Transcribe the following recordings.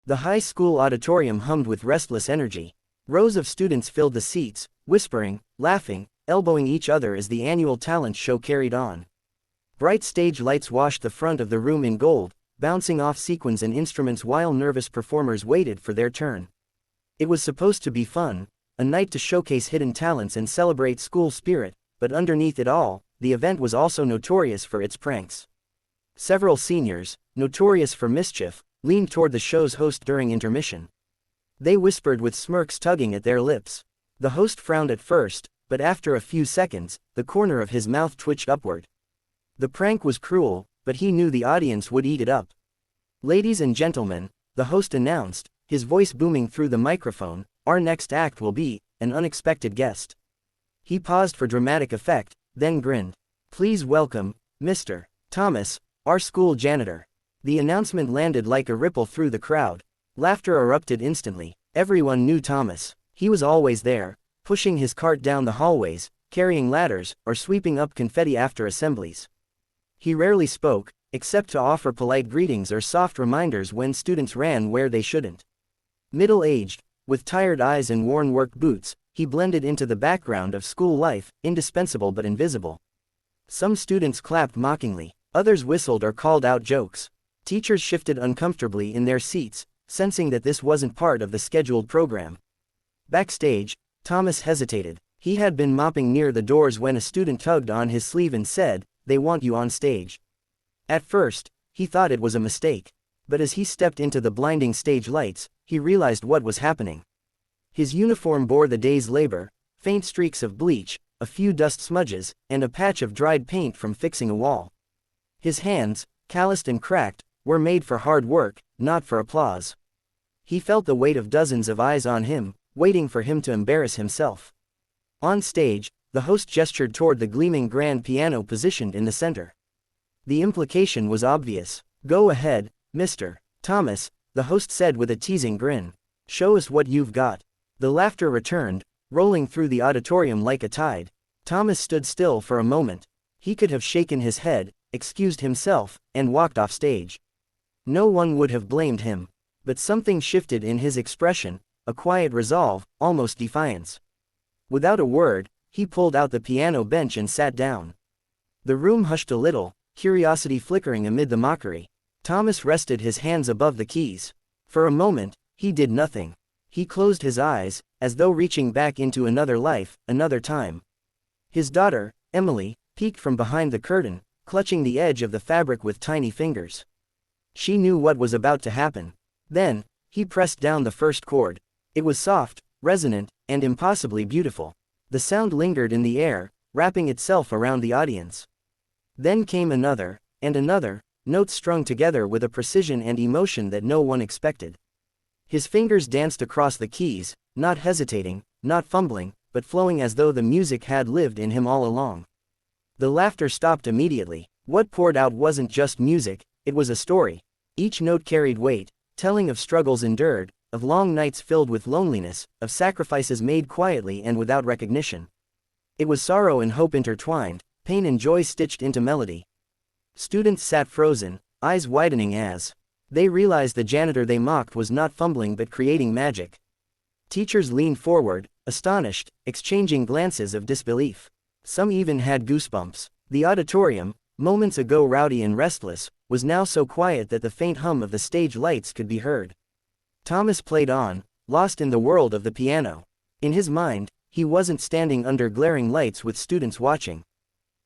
The high school auditorium hummed with restless energy. Rows of students filled the seats, whispering, laughing, elbowing each other as the annual talent show carried on. Bright stage lights washed the front of the room in gold, bouncing off sequins and instruments while nervous performers waited for their turn. It was supposed to be fun, a night to showcase hidden talents and celebrate school spirit, but underneath it all, the event was also notorious for its pranks. Several seniors, notorious for mischief, leaned toward the show's host during intermission. They whispered with smirks tugging at their lips. The host frowned at first, but after a few seconds, the corner of his mouth twitched upward. The prank was cruel, but he knew the audience would eat it up. "Ladies and gentlemen," the host announced, his voice booming through the microphone, "our next act will be an unexpected guest." He paused for dramatic effect, then grinned. "Please welcome, Mr. Thomas, our school janitor." The announcement landed like a ripple through the crowd. Laughter erupted instantly. Everyone knew Thomas. He was always there, pushing his cart down the hallways, carrying ladders, or sweeping up confetti after assemblies. He rarely spoke, except to offer polite greetings or soft reminders when students ran where they shouldn't. Middle-aged, with tired eyes and worn work boots, he blended into the background of school life, indispensable but invisible. Some students clapped mockingly, others whistled or called out jokes. Teachers shifted uncomfortably in their seats, sensing that this wasn't part of the scheduled program. Backstage, Thomas hesitated. He had been mopping near the doors when a student tugged on his sleeve and said, "They want you on stage." At first, he thought it was a mistake. But as he stepped into the blinding stage lights, he realized what was happening. His uniform bore the day's labor, faint streaks of bleach, a few dust smudges, and a patch of dried paint from fixing a wall. His hands, calloused and cracked, were made for hard work, not for applause. He felt the weight of dozens of eyes on him, waiting for him to embarrass himself. On stage, the host gestured toward the gleaming grand piano positioned in the center. The implication was obvious. "Go ahead, Mr. Thomas," the host said with a teasing grin. "Show us what you've got." The laughter returned, rolling through the auditorium like a tide. Thomas stood still for a moment. He could have shaken his head, excused himself, and walked off stage. No one would have blamed him. But something shifted in his expression, a quiet resolve, almost defiance. Without a word, he pulled out the piano bench and sat down. The room hushed a little, curiosity flickering amid the mockery. Thomas rested his hands above the keys. For a moment, he did nothing. He closed his eyes, as though reaching back into another life, another time. His daughter, Emily, peeked from behind the curtain, clutching the edge of the fabric with tiny fingers. She knew what was about to happen. Then, he pressed down the first chord. It was soft, resonant, and impossibly beautiful. The sound lingered in the air, wrapping itself around the audience. Then came another, and another, notes strung together with a precision and emotion that no one expected. His fingers danced across the keys, not hesitating, not fumbling, but flowing as though the music had lived in him all along. The laughter stopped immediately. What poured out wasn't just music, it was a story. Each note carried weight, telling of struggles endured, of long nights filled with loneliness, of sacrifices made quietly and without recognition. It was sorrow and hope intertwined, pain and joy stitched into melody. Students sat frozen, eyes widening as they realized the janitor they mocked was not fumbling but creating magic. Teachers leaned forward, astonished, exchanging glances of disbelief. Some even had goosebumps. The auditorium, moments ago rowdy and restless, was now so quiet that the faint hum of the stage lights could be heard. Thomas played on, lost in the world of the piano. In his mind, he wasn't standing under glaring lights with students watching.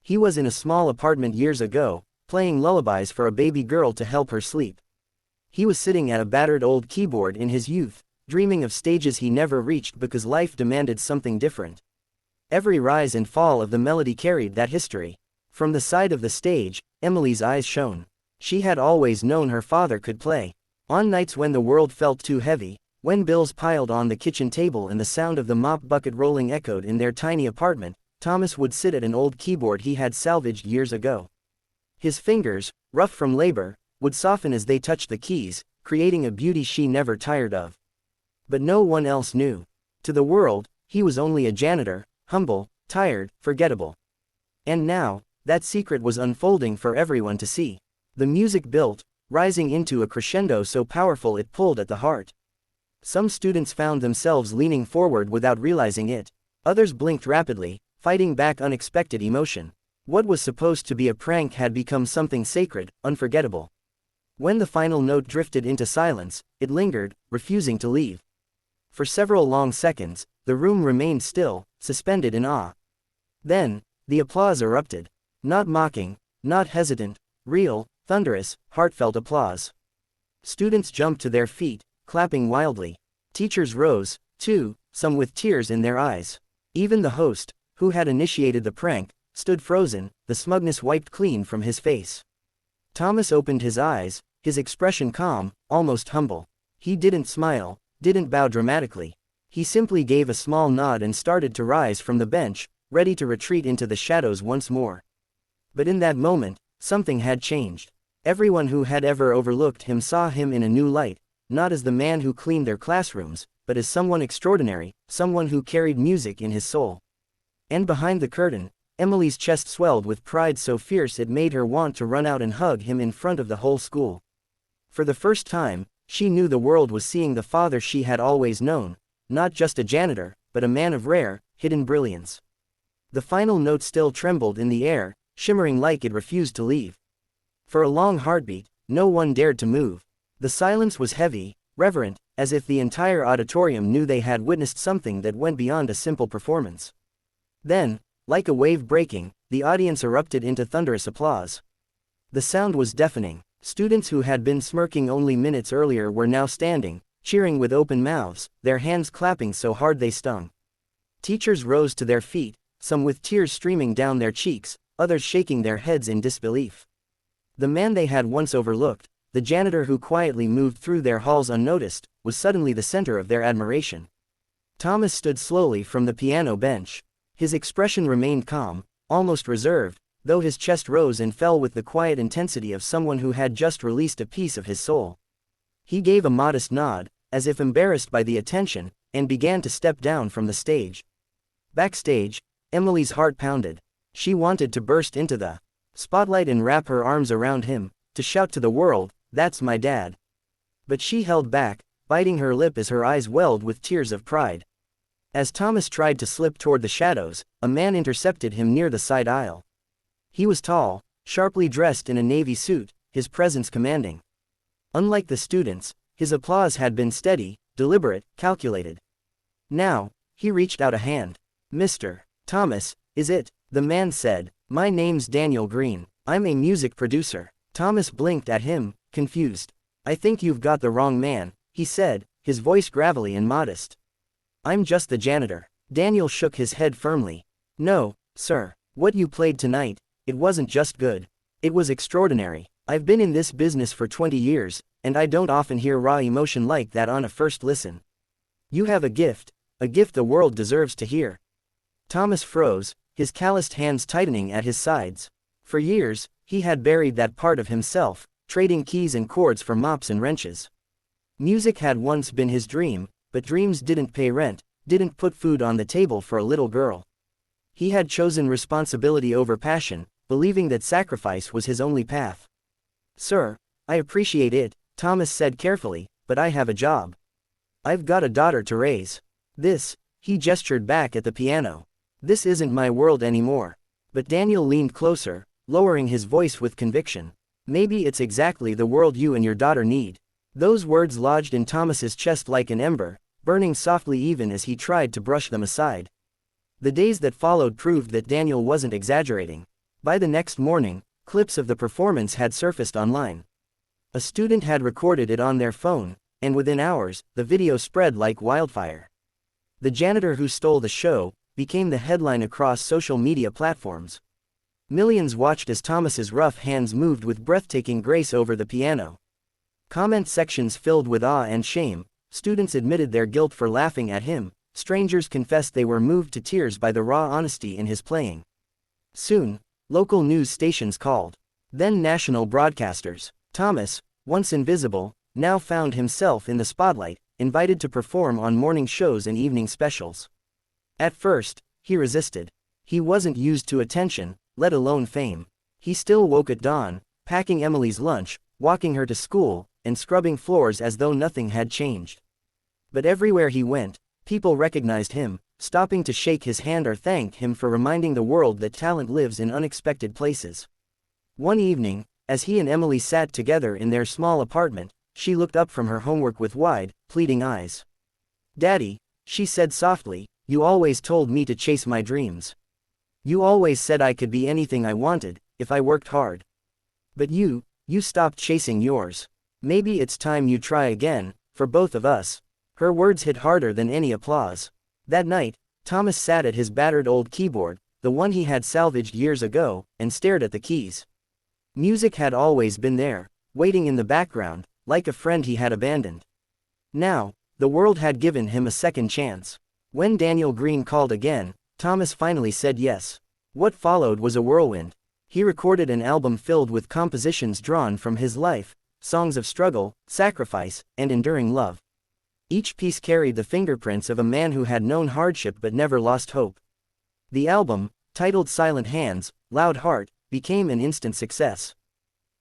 He was in a small apartment years ago, playing lullabies for a baby girl to help her sleep. He was sitting at a battered old keyboard in his youth, dreaming of stages he never reached because life demanded something different. Every rise and fall of the melody carried that history. From the side of the stage, Emily's eyes shone. She had always known her father could play. On nights when the world felt too heavy, when bills piled on the kitchen table and the sound of the mop bucket rolling echoed in their tiny apartment, Thomas would sit at an old keyboard he had salvaged years ago. His fingers, rough from labor, would soften as they touched the keys, creating a beauty she never tired of. But no one else knew. To the world, he was only a janitor, humble, tired, forgettable. And now, that secret was unfolding for everyone to see. The music built, rising into a crescendo so powerful it pulled at the heart. Some students found themselves leaning forward without realizing it. Others blinked rapidly, fighting back unexpected emotion. What was supposed to be a prank had become something sacred, unforgettable. When the final note drifted into silence, it lingered, refusing to leave. For several long seconds, the room remained still, suspended in awe. Then, the applause erupted. Not mocking, not hesitant, real, thunderous, heartfelt applause. Students jumped to their feet, clapping wildly. Teachers rose, too, some with tears in their eyes. Even the host, who had initiated the prank, stood frozen, the smugness wiped clean from his face. Thomas opened his eyes, his expression calm, almost humble. He didn't smile, didn't bow dramatically. He simply gave a small nod and started to rise from the bench, ready to retreat into the shadows once more. But in that moment, something had changed. Everyone who had ever overlooked him saw him in a new light, not as the man who cleaned their classrooms, but as someone extraordinary, someone who carried music in his soul. And behind the curtain, Emily's chest swelled with pride so fierce it made her want to run out and hug him in front of the whole school. For the first time, she knew the world was seeing the father she had always known, not just a janitor, but a man of rare, hidden brilliance. The final note still trembled in the air, shimmering like it refused to leave. For a long heartbeat, no one dared to move. The silence was heavy, reverent, as if the entire auditorium knew they had witnessed something that went beyond a simple performance. Then, like a wave breaking, the audience erupted into thunderous applause. The sound was deafening. Students who had been smirking only minutes earlier were now standing, cheering with open mouths, their hands clapping so hard they stung. Teachers rose to their feet, some with tears streaming down their cheeks, others shaking their heads in disbelief. The man they had once overlooked, the janitor who quietly moved through their halls unnoticed, was suddenly the center of their admiration. Thomas stood slowly from the piano bench. His expression remained calm, almost reserved, though his chest rose and fell with the quiet intensity of someone who had just released a piece of his soul. He gave a modest nod, as if embarrassed by the attention, and began to step down from the stage. Backstage, Emily's heart pounded. She wanted to burst into the spotlight and wrap her arms around him, to shout to the world, "That's my dad." But she held back, biting her lip as her eyes welled with tears of pride. As Thomas tried to slip toward the shadows, a man intercepted him near the side aisle. He was tall, sharply dressed in a navy suit, his presence commanding. Unlike the students, his applause had been steady, deliberate, calculated. Now, he reached out a hand. "Mr. Thomas, is it?" The man said. "My name's Daniel Green. I'm a music producer." Thomas blinked at him, confused. "I think you've got the wrong man," he said, his voice gravelly and modest. "I'm just the janitor." Daniel shook his head firmly. "No, sir. What you played tonight, it wasn't just good. It was extraordinary. I've been in this business for 20 years, and I don't often hear raw emotion like that on a first listen. You have a gift the world deserves to hear." Thomas froze, his calloused hands tightening at his sides. For years, he had buried that part of himself, trading keys and chords for mops and wrenches. Music had once been his dream, but dreams didn't pay rent, didn't put food on the table for a little girl. He had chosen responsibility over passion, believing that sacrifice was his only path. "Sir, I appreciate it," Thomas said carefully, "but I have a job. I've got a daughter to raise. He gestured back at the piano. "This isn't my world anymore." But Daniel leaned closer, lowering his voice with conviction. "Maybe it's exactly the world you and your daughter need." Those words lodged in Thomas's chest like an ember, burning softly even as he tried to brush them aside. The days that followed proved that Daniel wasn't exaggerating. By the next morning, clips of the performance had surfaced online. A student had recorded it on their phone, and within hours, the video spread like wildfire. "The janitor who stole the show" became the headline across social media platforms. Millions watched as Thomas's rough hands moved with breathtaking grace over the piano. Comment sections filled with awe and shame, students admitted their guilt for laughing at him, strangers confessed they were moved to tears by the raw honesty in his playing. Soon, local news stations called. Then national broadcasters. Thomas, once invisible, now found himself in the spotlight, invited to perform on morning shows and evening specials. At first, he resisted. He wasn't used to attention, let alone fame. He still woke at dawn, packing Emily's lunch, walking her to school, and scrubbing floors as though nothing had changed. But everywhere he went, people recognized him, stopping to shake his hand or thank him for reminding the world that talent lives in unexpected places. One evening, as he and Emily sat together in their small apartment, she looked up from her homework with wide, pleading eyes. "Daddy," she said softly, "you always told me to chase my dreams. You always said I could be anything I wanted, if I worked hard. But you stopped chasing yours. Maybe it's time you try again, for both of us." Her words hit harder than any applause. That night, Thomas sat at his battered old keyboard, the one he had salvaged years ago, and stared at the keys. Music had always been there, waiting in the background, like a friend he had abandoned. Now, the world had given him a second chance. When Daniel Green called again, Thomas finally said yes. What followed was a whirlwind. He recorded an album filled with compositions drawn from his life, songs of struggle, sacrifice, and enduring love. Each piece carried the fingerprints of a man who had known hardship but never lost hope. The album, titled Silent Hands, Loud Heart, became an instant success.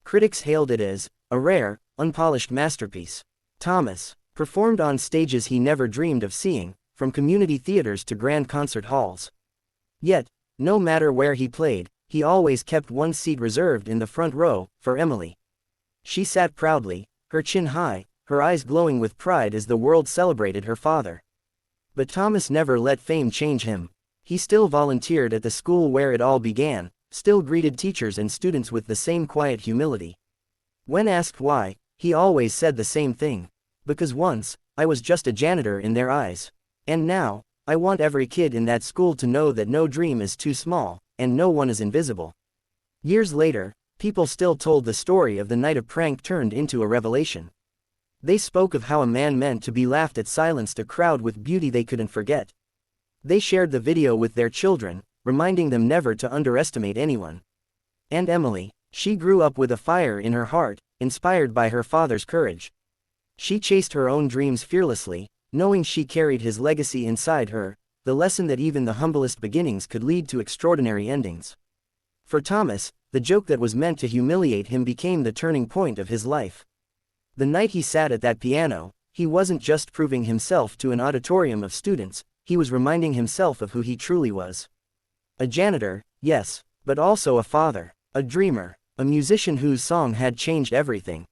Critics hailed it as a rare, unpolished masterpiece. Thomas performed on stages he never dreamed of seeing, from community theaters to grand concert halls. Yet, no matter where he played, he always kept one seat reserved in the front row, for Emily. She sat proudly, her chin high, her eyes glowing with pride as the world celebrated her father. But Thomas never let fame change him. He still volunteered at the school where it all began, still greeted teachers and students with the same quiet humility. When asked why, he always said the same thing. Because once, I was just a janitor in their eyes. And now, I want every kid in that school to know that no dream is too small, and no one is invisible. Years later, people still told the story of the night a prank turned into a revelation. They spoke of how a man meant to be laughed at silenced a crowd with beauty they couldn't forget. They shared the video with their children, reminding them never to underestimate anyone. And Emily, she grew up with a fire in her heart, inspired by her father's courage. She chased her own dreams fearlessly, knowing she carried his legacy inside her, the lesson that even the humblest beginnings could lead to extraordinary endings. For Thomas, the joke that was meant to humiliate him became the turning point of his life. The night he sat at that piano, he wasn't just proving himself to an auditorium of students, he was reminding himself of who he truly was. A janitor, yes, but also a father, a dreamer, a musician whose song had changed everything.